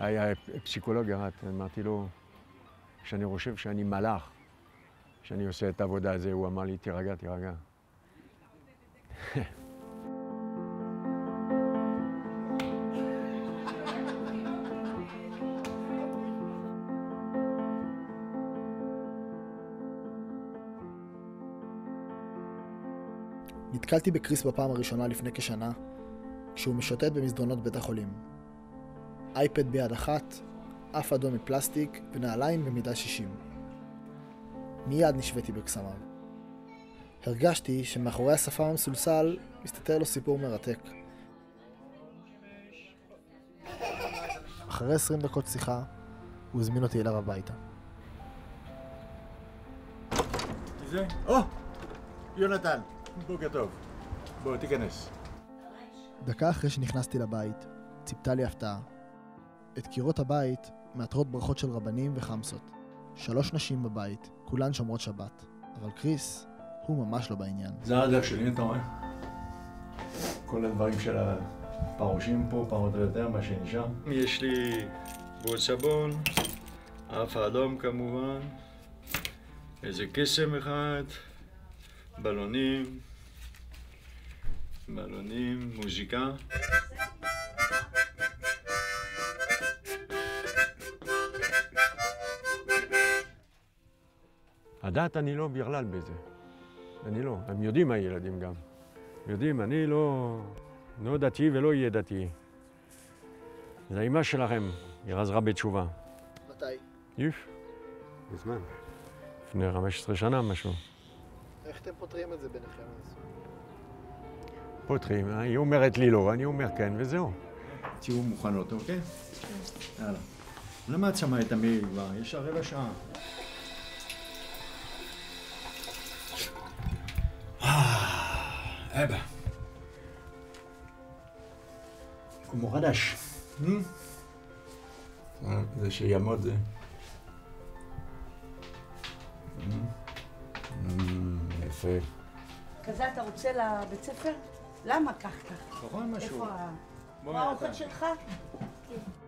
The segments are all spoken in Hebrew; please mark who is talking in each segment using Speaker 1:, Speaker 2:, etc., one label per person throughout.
Speaker 1: היה פסיכולוג ירד, אמרתי לו שאני חושב שאני מלאך, שאני עושה את העבודה הזו, הוא אמר לי, תירגע, תירגע.
Speaker 2: נתקלתי בקריס בפעם הראשונה לפני כשנה, כשהוא משוטט במסדרונות בית החולים. אייפד ביד אחת, אף אדום מפלסטיק ונעליים במידה 60. מיד נשוויתי בקסמיו. הרגשתי שמאחורי השפם המסולסל מסתתר לו סיפור מרתק. אחרי 20 דקות שיחה, הוא הזמין אותי אליו הביתה.
Speaker 1: יונתן, בוקר טוב. בוא, תיכנס.
Speaker 2: דקה אחרי שנכנסתי לבית, ציפתה לי הפתעה. את קירות הבית מעטרות ברכות של רבנים וחמסות. 3 נשים בבית, כולן שומרות שבת. אבל קריס, הוא ממש לא בעניין.
Speaker 1: זה הדרך שלי, אתה רואה? כל הדברים של הפרושים פה, פרות ויותר, מה שנשאר.
Speaker 3: יש לי בול סבון, אף האדום כמובן, איזה קסם אחד, בלונים, מוזיקה.
Speaker 1: הדת אני לא בכלל בזה. אני לא. הם יודעים הילדים גם. יודעים, אני לא דתי ולא יהיה דתי. זה האמא שלכם, היא חזרה בתשובה.
Speaker 2: מתי?
Speaker 1: יוף. בזמן. לפני 15 שנה משהו.
Speaker 2: איך אתם פותרים את זה ביניכם אז?
Speaker 1: פותרים, היא אומרת לי לא, אני אומר כן וזהו. תהיו מוכנות, אוקיי? יאללה. למה את שמה את המעיל כבר? יש רבע שעה. אבא. כמו חדש. זה שיעמוד זה. יפה.
Speaker 4: כזה אתה רוצה לבית ספר? למה כך?
Speaker 1: נכון משהו.
Speaker 4: איפה מה האוכל שלך?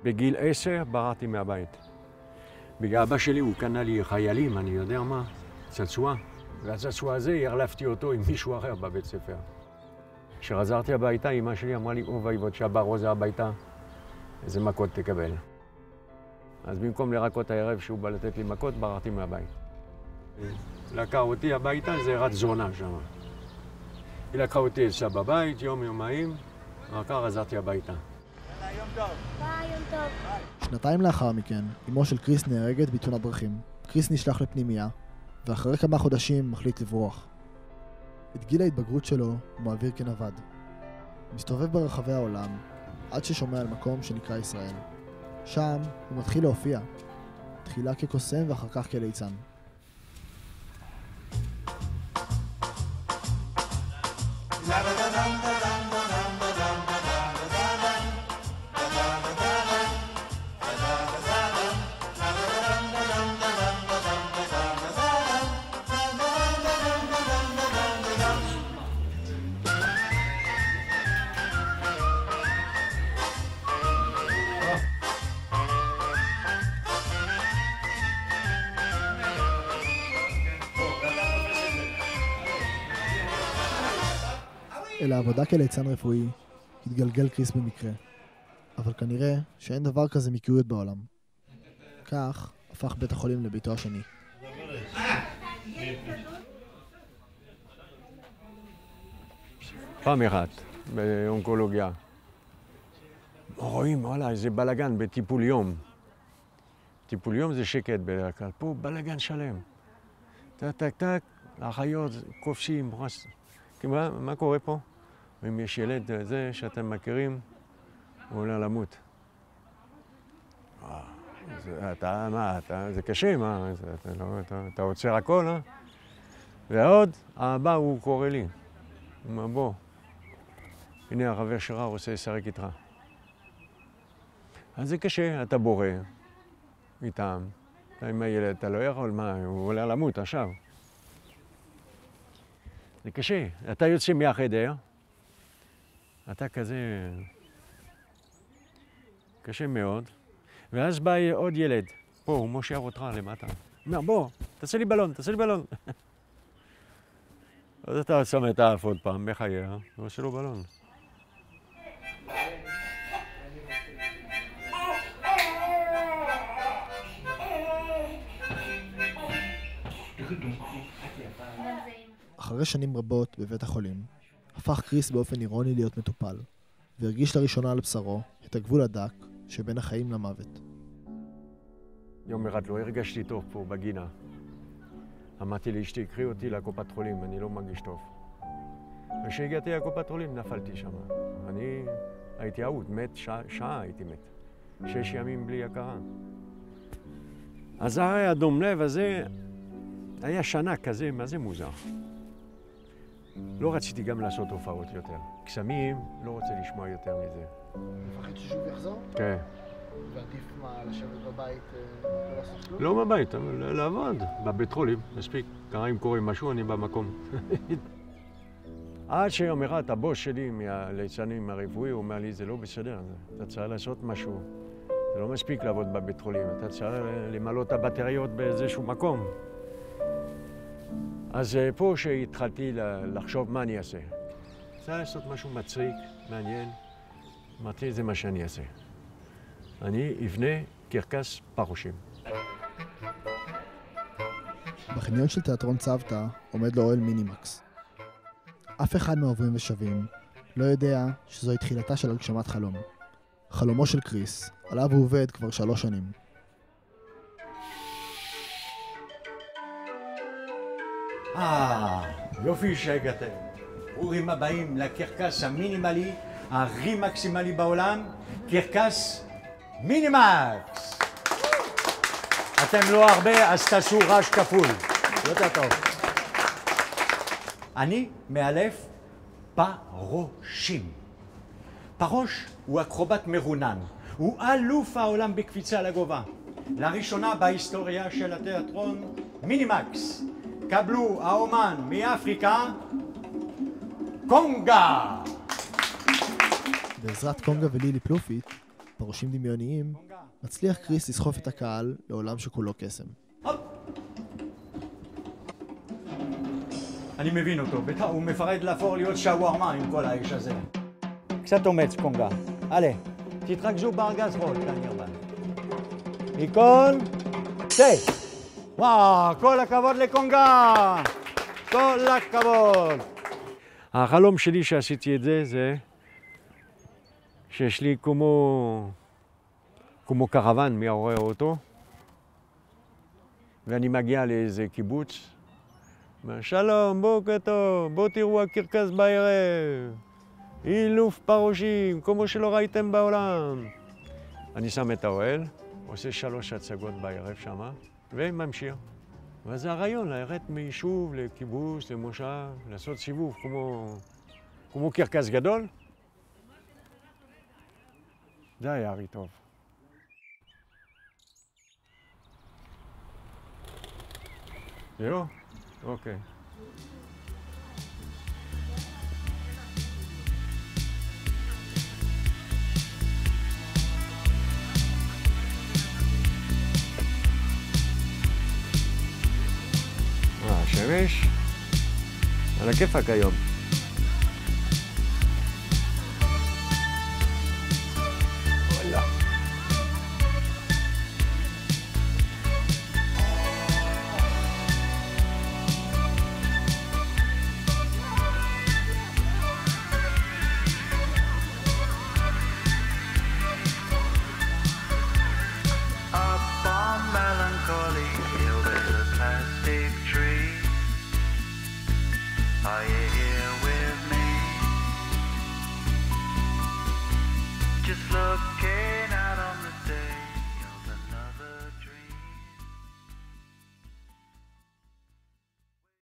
Speaker 1: בגיל 10 ברחתי מהבית. בגלל אבא שלי הוא קנה לי חיילים, אני יודע מה, צעצוע. והצעצוע הזה, הרלפתי אותו עם מישהו אחר בבית ספר. כשחזרתי הביתה, אמא שלי אמרה לי, ואיבוד שהבא רוזה הביתה, איזה מכות תקבל. אז במקום לרקות הערב שהוא בא לתת לי מכות, ברחתי מהבית. לקחה אותי הביתה, זה רת זונה שם. היא לקחה אותי אצלה בבית, יומיים, רק חזרתי הביתה.
Speaker 5: יום טוב. ביי, יום טוב.
Speaker 2: 2 לאחר מכן, אמו של קריס נהרגת בתאונת דרכים. קריס נשלח לפנימייה, ואחרי כמה חודשים מחליט לברוח. את גיל ההתבגרות שלו הוא מעביר כנווד. מסתובב ברחבי העולם, עד ששומע על מקום שנקרא ישראל. שם הוא מתחיל להופיע, תחילה כקוסם ואחר כך כליצן. אל העבודה כליצן רפואי התגלגל קריס במקרה, אבל כנראה שאין דבר כזה מקריות בעולם. כך הפך בית החולים לביתו השני.
Speaker 1: פעם אחת, באונקולוגיה. רואים, וואלה, איזה בלגן בטיפול יום. טיפול יום זה שקט בדרך כלל, פה בלגן שלם. טק, האחיות כובשים, מה קורה פה? אם יש ילד זה שאתם מכירים, הוא עולה למות. זה קשה, מה? אתה עוצר הכל, אה? ועוד, הבא הוא קורא לי. הוא אומר, בוא, הנה החבר שלך רוצה לשחק איתך. אז זה קשה, אתה בורא איתם. אתה עם הילד, אתה לא יכול, מה? הוא עולה למות עכשיו. זה קשה. אתה יוצא מהחדר, אתה כזה... קשה מאוד. ואז בא עוד ילד, פה, הוא מושיע אותך למטה. הוא אומר, בוא, תעשה לי בלון, תעשה לי בלון. אז אתה שם את האף עוד פעם, מחיה, ועושה לו בלון.
Speaker 2: אחרי שנים רבות בבית החולים, הפך קריס באופן אירוני להיות מטופל, והרגיש לראשונה על בשרו את הגבול הדק שבין החיים למוות.
Speaker 1: יום אחד לא הרגשתי טוב פה בגינה. אמרתי לאשתי, קחי אותי לקופת חולים, אני לא מרגיש טוב. וכשהגעתי לקופת חולים נפלתי שם. אני הייתי אהוד, מת, שעה הייתי מת. 6 ימים בלי הכרה. אז הרי הדום לב הזה היה שנה כזה, מה זה מוזר. לא רציתי גם לעשות הופעות יותר. קסמים, לא רוצה לשמוע יותר מזה.
Speaker 2: מפחד ששוב יחזור?
Speaker 1: כן.
Speaker 2: ועדיף מה, לשבת בבית ולא לעשות כלום?
Speaker 1: לא בבית, אבל לעבוד. בבית חולים, מספיק. ככה אם קורה משהו, אני במקום. עד שיום אחד הבוס שלי מהליצנים הרפואי, הוא אומר לי, זה לא בסדר, אתה צריך לעשות משהו. זה לא מספיק לעבוד בבית חולים, אתה צריך למלא את הבטריות באיזשהו מקום. אז פה שהתחלתי לחשוב מה אני אעשה. צריך לעשות משהו מצחיק, מעניין. אמרתי, זה מה שאני אעשה. אני אבנה קרקס פרושים.
Speaker 2: בחניון של תיאטרון צוותא עומד לו אוהל מינימקס. אף אחד מעוברים ושבים לא יודע שזוהי תחילתה של הגשמת חלום. חלומו של קריס, עליו הוא עובד כבר 3 שנים.
Speaker 6: יופי שהגעתם. ברוכים הבאים לקרקס המינימלי, הכי מקסימלי בעולם, קרקס מינימקס. אתם לא הרבה, אז תעשו רעש כפול. יותר טוב. אני מאלף פרושים. פרוש הוא אקרובט מרונן. הוא אלוף העולם בקפיצה לגובה. לראשונה בהיסטוריה של התיאטרון מינימקס. קבלו האומן מאפריקה, קונגה.
Speaker 2: בעזרת קונגה ולילי פלופית, פרושים דמיוניים, מצליח קריס לסחוף את הקהל לעולם שכולו קסם.
Speaker 6: אני מבין אותו, הוא מפרד להפוך להיות שווארמה עם כל האיש הזה. קצת אומץ, קונגה. הלאה, תתרכזו בארגז חול, כאן ירבן. איקון, צא! וואו, כל הכבוד לקונגה! כל הכבוד!
Speaker 1: החלום שלי שעשיתי את זה שיש לי כמו קרוון מאחורי האוטו, ואני מגיע לאיזה קיבוץ, שלום, בוקר טוב, בואו תראו הקרקס בערב, אילוף פרושים, כמו שלא ראיתם בעולם. אני שם את האוהל, עושה 3 הצגות בערב שמה, וממשיך. וזה הרעיון, לרדת מיישוב לקיבוץ, למושב, לעשות סיבוב כמו קרקס גדול. זה היה הכי טוב. זהו? אוקיי. השמש על הכיפק היום.